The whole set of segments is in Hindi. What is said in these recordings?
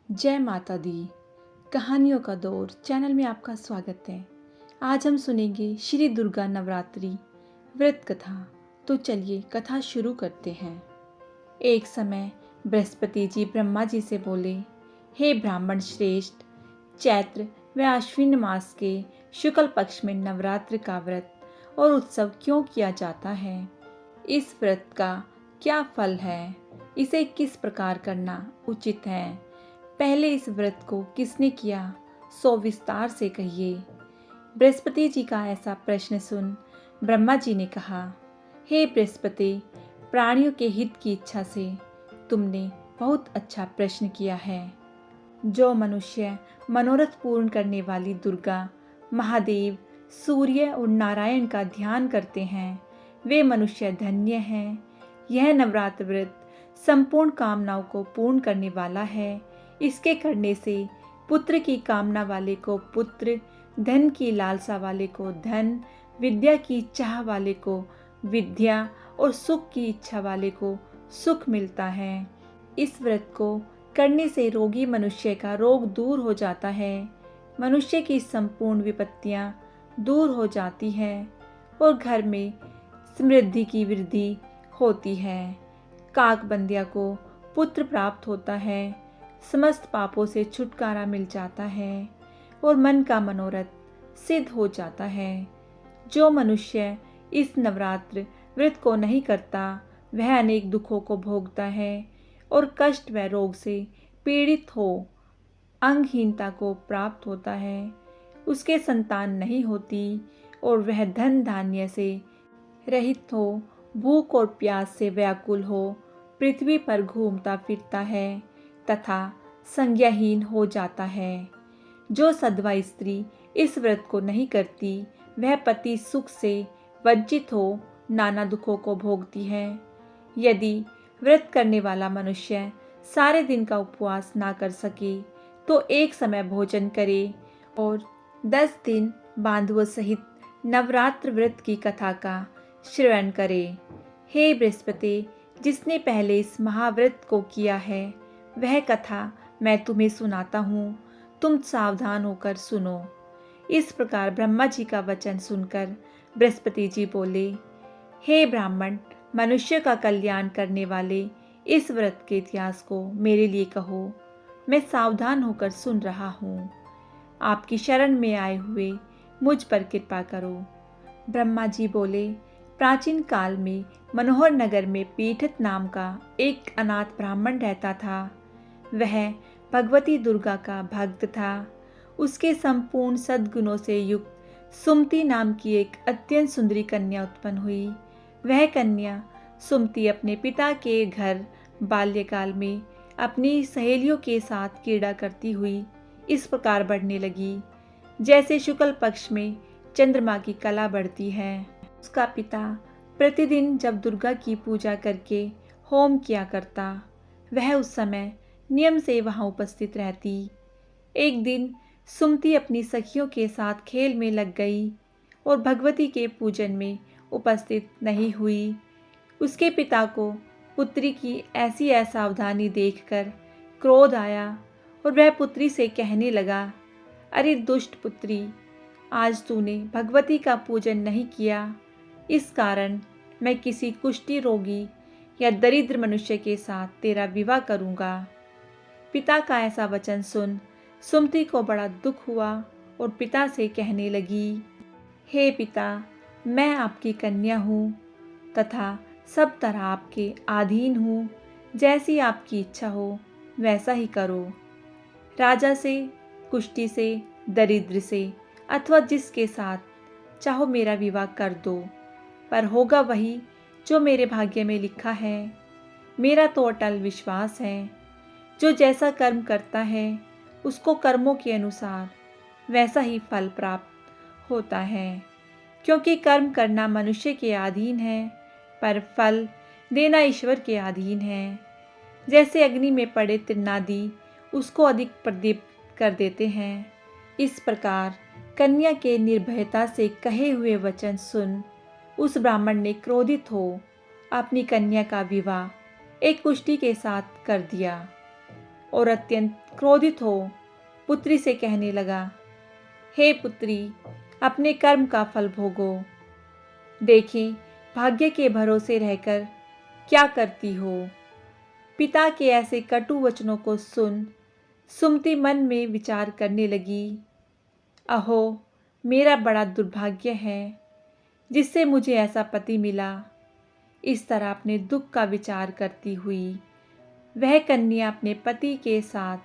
जय माता दी। कहानियों का दौर चैनल में आपका स्वागत है। आज हम सुनेंगे श्री दुर्गा नवरात्रि व्रत कथा। तो चलिए कथा शुरू करते हैं। एक समय बृहस्पति जी ब्रह्मा जी से बोले, हे ब्राह्मण श्रेष्ठ, चैत्र व आश्विन मास के शुक्ल पक्ष में नवरात्र का व्रत और उत्सव क्यों किया जाता है? इस व्रत का क्या फल है? इसे किस प्रकार करना उचित है? पहले इस व्रत को किसने किया, सो विस्तार से कहिए। बृहस्पति जी का ऐसा प्रश्न सुन ब्रह्मा जी ने कहा, हे बृहस्पति, प्राणियों के हित की इच्छा से तुमने बहुत अच्छा प्रश्न किया है। जो मनुष्य मनोरथ पूर्ण करने वाली दुर्गा, महादेव, सूर्य और नारायण का ध्यान करते हैं, वे मनुष्य धन्य हैं। यह नवरात्र व्रत संपूर्ण कामनाओं को पूर्ण करने वाला है। इसके करने से पुत्र की कामना वाले को पुत्र, धन की लालसा वाले को धन, विद्या की चाह वाले को विद्या और सुख की इच्छा वाले को सुख मिलता है। इस व्रत को करने से रोगी मनुष्य का रोग दूर हो जाता है, मनुष्य की संपूर्ण विपत्तियां दूर हो जाती हैं और घर में समृद्धि की वृद्धि होती है। काकबंदिया को पुत्र प्राप्त होता है, समस्त पापों से छुटकारा मिल जाता है और मन का मनोरथ सिद्ध हो जाता है। जो मनुष्य इस नवरात्र व्रत को नहीं करता, वह अनेक दुखों को भोगता है और कष्ट व रोग से पीड़ित हो अंगहीनता को प्राप्त होता है। उसके संतान नहीं होती और वह धन धान्य से रहित हो, भूख और प्यास से व्याकुल हो, पृथ्वी पर घूमता फिरता है तथा संज्ञाहीन हो जाता है। जो सधवा स्त्री इस व्रत को नहीं करती, वह पति सुख से वंचित हो नाना दुखों को भोगती है। यदि व्रत करने वाला मनुष्य सारे दिन का उपवास ना कर सके, तो एक समय भोजन करे और 10 दिन बांधवों सहित नवरात्र व्रत की कथा का श्रवण करे। हे बृहस्पति, जिसने पहले इस महाव्रत को किया है, वह कथा मैं तुम्हें सुनाता हूँ, तुम सावधान होकर सुनो। इस प्रकार ब्रह्मा जी का वचन सुनकर बृहस्पति जी बोले, हे ब्राह्मण, मनुष्य का कल्याण करने वाले इस व्रत के इतिहास को मेरे लिए कहो, मैं सावधान होकर सुन रहा हूँ। आपकी शरण में आए हुए मुझ पर कृपा करो। ब्रह्मा जी बोले, प्राचीन काल में मनोहर नगर में पीठित नाम का एक अनाथ ब्राह्मण रहता था। वह भगवती दुर्गा का भक्त था। उसके संपूर्ण सद्गुणों से युक्त सुमति नाम की एक अत्यंत सुंदरी कन्या उत्पन्न हुई। वह कन्या सुमति अपने पिता के घर बाल्यकाल में अपनी सहेलियों के साथ क्रीड़ा करती हुई इस प्रकार बढ़ने लगी, जैसे शुक्ल पक्ष में चंद्रमा की कला बढ़ती है। उसका पिता प्रतिदिन जब दुर्गा की पूजा करके होम किया करता, वह उस समय नियम से वहां उपस्थित रहती। एक दिन सुमति अपनी सखियों के साथ खेल में लग गई और भगवती के पूजन में उपस्थित नहीं हुई। उसके पिता को पुत्री की ऐसी असावधानी देखकर क्रोध आया और वह पुत्री से कहने लगा, अरे दुष्ट पुत्री, आज तूने भगवती का पूजन नहीं किया, इस कारण मैं किसी कुष्ठी रोगी या दरिद्र मनुष्य के साथ तेरा विवाह करूंगा। पिता का ऐसा वचन सुन सुमति को बड़ा दुख हुआ और पिता से कहने लगी, हे पिता, मैं आपकी कन्या हूँ तथा सब तरह आपके अधीन हूँ। जैसी आपकी इच्छा हो वैसा ही करो। राजा से, कुष्ठी से, दरिद्र से अथवा जिसके साथ चाहो मेरा विवाह कर दो, पर होगा वही जो मेरे भाग्य में लिखा है। मेरा तो अटल विश्वास है, जो जैसा कर्म करता है उसको कर्मों के अनुसार वैसा ही फल प्राप्त होता है। क्योंकि कर्म करना मनुष्य के अधीन है, पर फल देना ईश्वर के अधीन है। जैसे अग्नि में पड़े तृणादि उसको अधिक प्रदीप्त कर देते हैं, इस प्रकार कन्या के निर्भयता से कहे हुए वचन सुन उस ब्राह्मण ने क्रोधित हो अपनी कन्या का विवाह एक कुष्ठी के साथ कर दिया और अत्यंत क्रोधित हो पुत्री से कहने लगा, हे पुत्री, अपने कर्म का फल भोगो। देखी भाग्य के भरोसे रहकर क्या करती हो। पिता के ऐसे कटु वचनों को सुन सुमति मन में विचार करने लगी, अहो मेरा बड़ा दुर्भाग्य है जिससे मुझे ऐसा पति मिला। इस तरह अपने दुख का विचार करती हुई वह कन्या अपने पति के साथ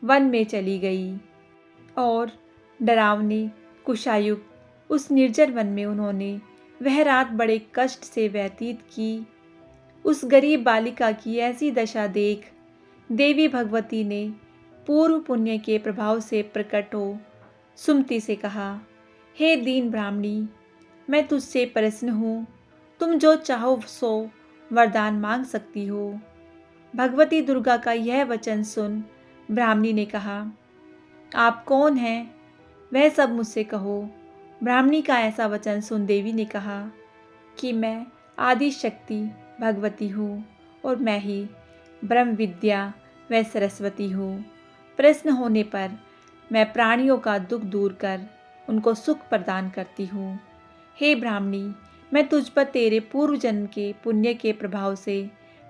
वन में चली गई और डरावनी कुशायुक्त उस निर्जन वन में उन्होंने वह रात बड़े कष्ट से व्यतीत की। उस गरीब बालिका की ऐसी दशा देख देवी भगवती ने पूर्व पुण्य के प्रभाव से प्रकट हो सुमति से कहा, हे दीन ब्राह्मणी, मैं तुझसे प्रसन्न हूँ। तुम जो चाहो सो वरदान मांग सकती हो। भगवती दुर्गा का यह वचन सुन ब्राह्मणी ने कहा, आप कौन हैं, वह सब मुझसे कहो। ब्राह्मणी का ऐसा वचन सुन देवी ने कहा कि मैं आदि शक्ति भगवती हूँ और मैं ही ब्रह्म विद्या व सरस्वती हूँ। प्रश्न होने पर मैं प्राणियों का दुख दूर कर उनको सुख प्रदान करती हूँ। हे ब्राह्मणी, मैं तुझ पर तेरे पूर्व जन्म के पुण्य के प्रभाव से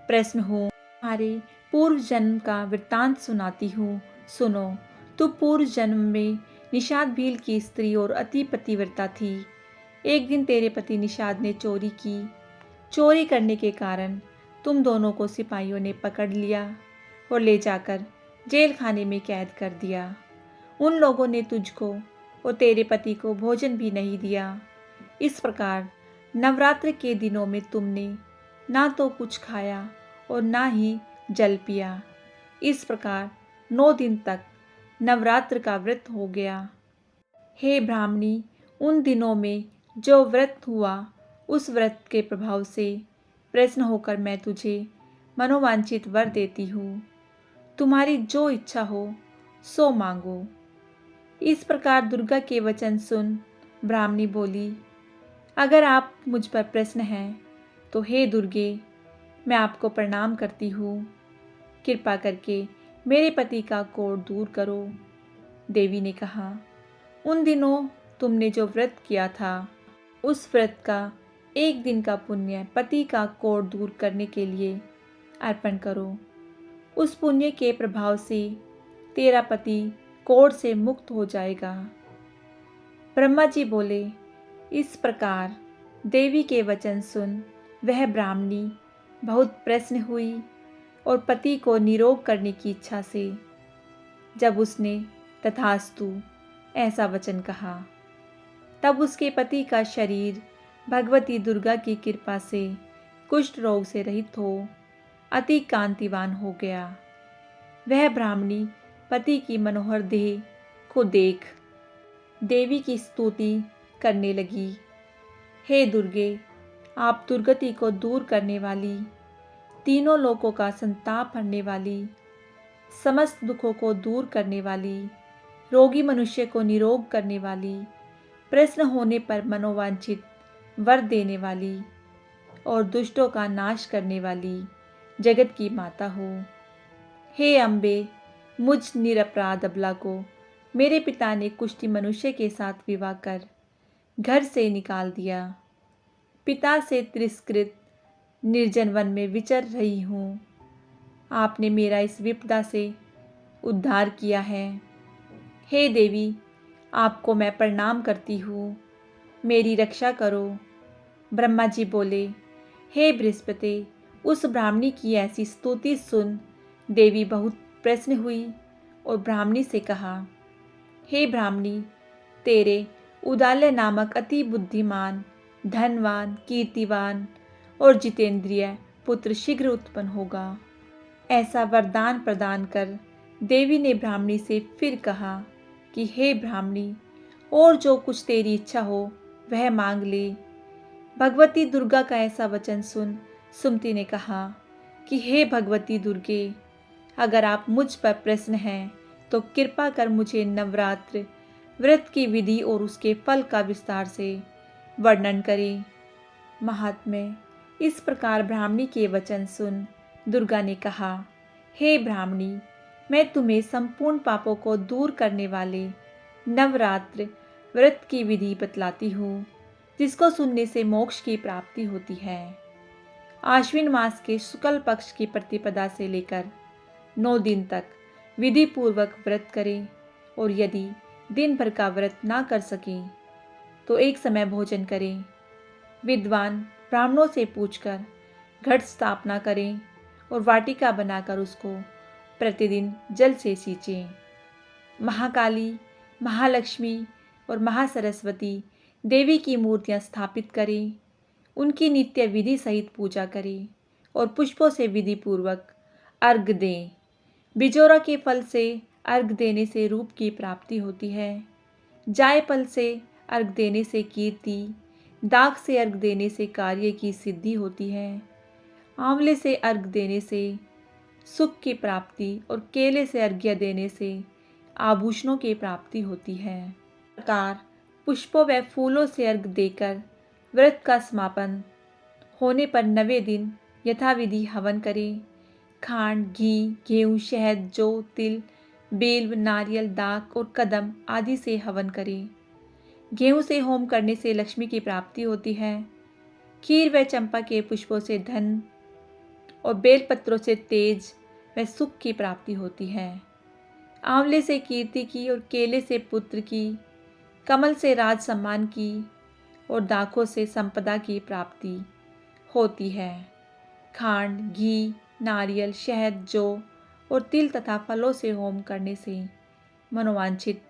प्रसन्न हूँ। तुम्हारे पूर्व जन्म का वृत्तांत सुनाती हूँ, सुनो। तू पूर्व जन्म में निषाद भील की स्त्री और अति पतिव्रता थी। एक दिन तेरे पति निषाद ने चोरी की। चोरी करने के कारण तुम दोनों को सिपाहियों ने पकड़ लिया और ले जाकर जेल खाने में कैद कर दिया। उन लोगों ने तुझको और तेरे पति को भोजन भी नहीं दिया। इस प्रकार नवरात्र के दिनों में तुमने ना तो कुछ खाया और ना ही जल पिया। इस प्रकार 9 दिन तक नवरात्र का व्रत हो गया। हे ब्राह्मणी, उन दिनों में जो व्रत हुआ उस व्रत के प्रभाव से प्रसन्न होकर मैं तुझे मनोवांछित वर देती हूँ। तुम्हारी जो इच्छा हो सो मांगो। इस प्रकार दुर्गा के वचन सुन ब्राह्मणी बोली, अगर आप मुझ पर प्रसन्न हैं तो हे दुर्गे, मैं आपको प्रणाम करती हूँ। कृपा करके मेरे पति का कोढ़ दूर करो। देवी ने कहा, उन दिनों तुमने जो व्रत किया था उस व्रत का एक दिन का पुण्य पति का कोढ़ दूर करने के लिए अर्पण करो। उस पुण्य के प्रभाव से तेरा पति कोढ़ से मुक्त हो जाएगा। ब्रह्मा जी बोले, इस प्रकार देवी के वचन सुन वह ब्राह्मणी बहुत प्रसन्न हुई और पति को निरोग करने की इच्छा से जब उसने तथास्तु ऐसा वचन कहा, तब उसके पति का शरीर भगवती दुर्गा की कृपा से कुष्ठ रोग से रहित हो अति कांतिवान हो गया। वह ब्राह्मणी पति की मनोहर देह को देख देवी की स्तुति करने लगी, हे दुर्गे, आप दुर्गति को दूर करने वाली, तीनों लोकों का संताप हरने वाली, समस्त दुखों को दूर करने वाली, रोगी मनुष्य को निरोग करने वाली, प्रश्न होने पर मनोवांछित वर देने वाली और दुष्टों का नाश करने वाली जगत की माता हो। हे अम्बे, मुझ निरपराध अबला को मेरे पिता ने कुष्ठी मनुष्य के साथ विवाह कर घर से निकाल दिया। पिता से तिरस्कृत निर्जन वन में विचर रही हूँ। आपने मेरा इस विपदा से उद्धार किया है। हे देवी, आपको मैं प्रणाम करती हूँ, मेरी रक्षा करो। ब्रह्मा जी बोले, हे बृहस्पति, उस ब्राह्मणी की ऐसी स्तुति सुन देवी बहुत प्रसन्न हुई और ब्राह्मणी से कहा, हे ब्राह्मणी, तेरे उदालय नामक अति बुद्धिमान, धनवान, कीर्तिवान और जितेंद्रिय पुत्र शीघ्र उत्पन्न होगा। ऐसा वरदान प्रदान कर देवी ने ब्राह्मणी से फिर कहा कि हे ब्राह्मणी, और जो कुछ तेरी इच्छा हो वह मांग ले। भगवती दुर्गा का ऐसा वचन सुन सुमति ने कहा कि हे भगवती दुर्गे, अगर आप मुझ पर प्रसन्न हैं तो कृपा कर मुझे नवरात्र व्रत की विधि और उसके फल का विस्तार से वर्णन करें। महात्म्य, इस प्रकार ब्राह्मणी के वचन सुन दुर्गा ने कहा, हे ब्राह्मणी, मैं तुम्हें संपूर्ण पापों को दूर करने वाले नवरात्र व्रत की विधि बतलाती हूँ, जिसको सुनने से मोक्ष की प्राप्ति होती है। आश्विन मास के शुक्ल पक्ष की प्रतिपदा से लेकर 9 दिन तक विधि पूर्वक व्रत करें, और यदि दिन भर का व्रत ना कर सकें तो एक समय भोजन करें। विद्वान ब्राह्मणों से पूछकर घट स्थापना करें और वाटिका बनाकर उसको प्रतिदिन जल से सींचें। महाकाली, महालक्ष्मी और महासरस्वती देवी की मूर्तियां स्थापित करें, उनकी नित्य विधि सहित पूजा करें और पुष्पों से विधि पूर्वक अर्घ दें। बिजोरा के फल से अर्घ देने से रूप की प्राप्ति होती है। जायफल से अर्घ देने से कीर्ति, दाख से अर्घ देने से कार्य की सिद्धि होती है। आंवले से अर्घ देने से सुख की प्राप्ति और केले से अर्घ्य देने से आभूषणों की प्राप्ति होती है। इस प्रकार पुष्पों व फूलों से अर्घ देकर व्रत का समापन होने पर 9वें दिन यथाविधि हवन करें। खांड, घी, गेहूँ, शहद, जौ, तिल, बेल, नारियल, दाख और कदम आदि से हवन करें। गेहूँ से होम करने से लक्ष्मी की प्राप्ति होती है। खीर व चंपा के पुष्पों से धन और बेलपत्रों से तेज व सुख की प्राप्ति होती है। आंवले से कीर्ति की और केले से पुत्र की, कमल से राज सम्मान की और दाखों से संपदा की प्राप्ति होती है। खांड, घी, नारियल, शहद, जौ और तिल तथा फलों से होम करने से मनोवांछित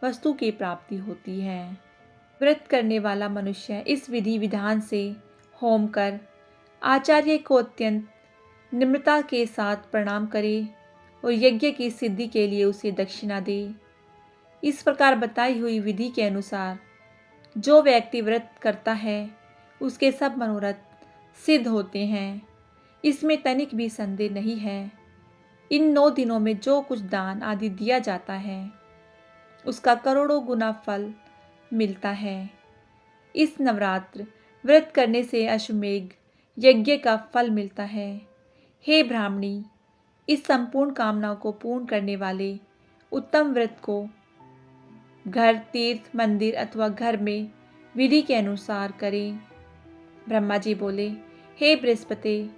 वस्तु की प्राप्ति होती है। व्रत करने वाला मनुष्य इस विधि विधान से होम कर आचार्य को अत्यंत निम्रता के साथ प्रणाम करे और यज्ञ की सिद्धि के लिए उसे दक्षिणा दे। इस प्रकार बताई हुई विधि के अनुसार जो व्यक्ति व्रत करता है उसके सब मनोरथ सिद्ध होते हैं, इसमें तनिक भी संदेह नहीं है। इन 9 दिनों में जो कुछ दान आदि दिया जाता है उसका करोड़ों गुना फल मिलता है। इस नवरात्र व्रत करने से अश्वमेघ यज्ञ का फल मिलता है। हे ब्राह्मणी, इस संपूर्ण कामनाओं को पूर्ण करने वाले उत्तम व्रत को घर, तीर्थ, मंदिर अथवा घर में विधि के अनुसार करें। ब्रह्मा जी बोले, हे बृहस्पति,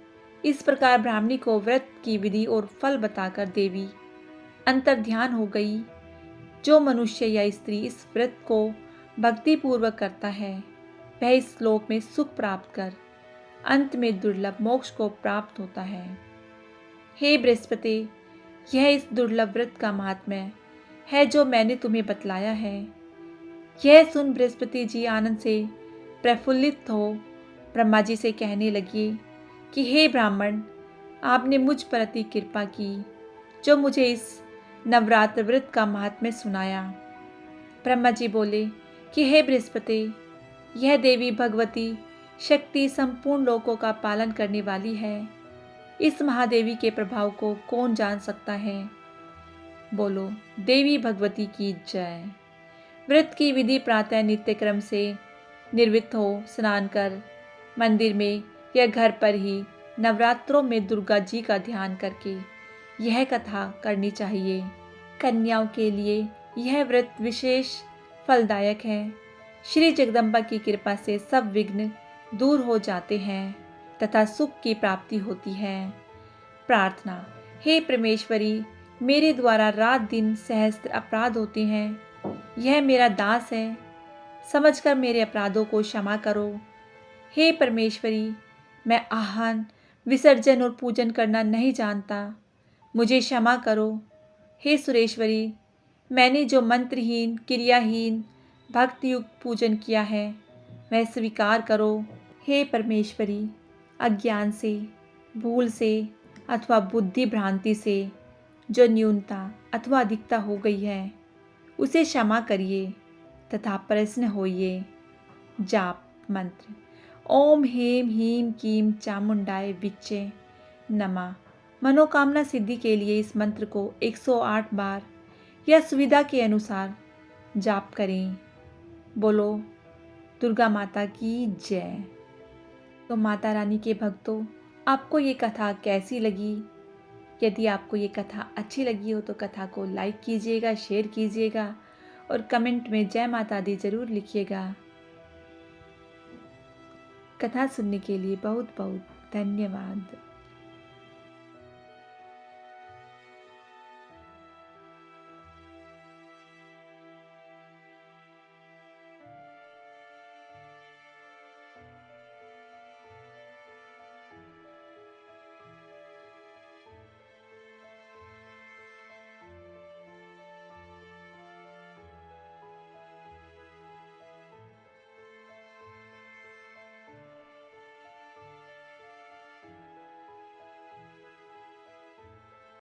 इस प्रकार ब्राह्मणी को व्रत की विधि और फल बताकर देवी अंतर्ध्यान हो गई। जो मनुष्य या स्त्री इस व्रत को भक्ति पूर्वक करता है वह इस श्लोक में सुख प्राप्त कर अंत में दुर्लभ मोक्ष को प्राप्त होता है। हे बृहस्पति, यह इस दुर्लभ व्रत का महात्म्य है जो मैंने तुम्हें बतलाया है। यह सुन बृहस्पति जी आनंद से प्रफुल्लित हो ब्रह्मा जी से कहने लगे कि हे ब्राह्मण, आपने मुझ पर अति कृपा की जो मुझे इस नवरात्र व्रत का महात्म्य सुनाया। ब्रह्मा जी बोले कि हे बृहस्पति, यह देवी भगवती शक्ति संपूर्ण लोकों का पालन करने वाली है। इस महादेवी के प्रभाव को कौन जान सकता है। बोलो देवी भगवती की जय। व्रत की विधि प्रातः नित्य क्रम से निर्वित हो स्नान कर मंदिर में या घर पर ही नवरात्रों में दुर्गा जी का ध्यान करके यह कथा करनी चाहिए। कन्याओं के लिए यह व्रत विशेष फलदायक है। श्री जगदम्बा की कृपा से सब विघ्न दूर हो जाते हैं तथा सुख की प्राप्ति होती है। प्रार्थना, हे परमेश्वरी, मेरे द्वारा रात दिन सहस्त्र अपराध होते हैं। यह मेरा दास है, समझकर मेरे अपराधों को क्षमा करो। हे परमेश्वरी, मैं आह्वान, विसर्जन और पूजन करना नहीं जानता, मुझे क्षमा करो। हे सुरेश्वरी, मैंने जो मंत्रहीन, क्रियाहीन, भक्तियुक्त पूजन किया है वह स्वीकार करो। हे परमेश्वरी, अज्ञान से, भूल से अथवा बुद्धि भ्रांति से जो न्यूनता अथवा अधिकता हो गई है उसे क्षमा करिए तथा प्रसन्न होइए। जाप मंत्र, ओम हेम हीम कीम चामुंडाय विच्चे नमः। मनोकामना सिद्धि के लिए इस मंत्र को 108 बार या सुविधा के अनुसार जाप करें। बोलो दुर्गा माता की जय। तो माता रानी के भक्तों, आपको ये कथा कैसी लगी यदि आपको ये कथा अच्छी लगी हो तो कथा को लाइक कीजिएगा, शेयर कीजिएगा और कमेंट में जय माता दी ज़रूर लिखिएगा। कथा सुनने के लिए बहुत बहुत धन्यवाद।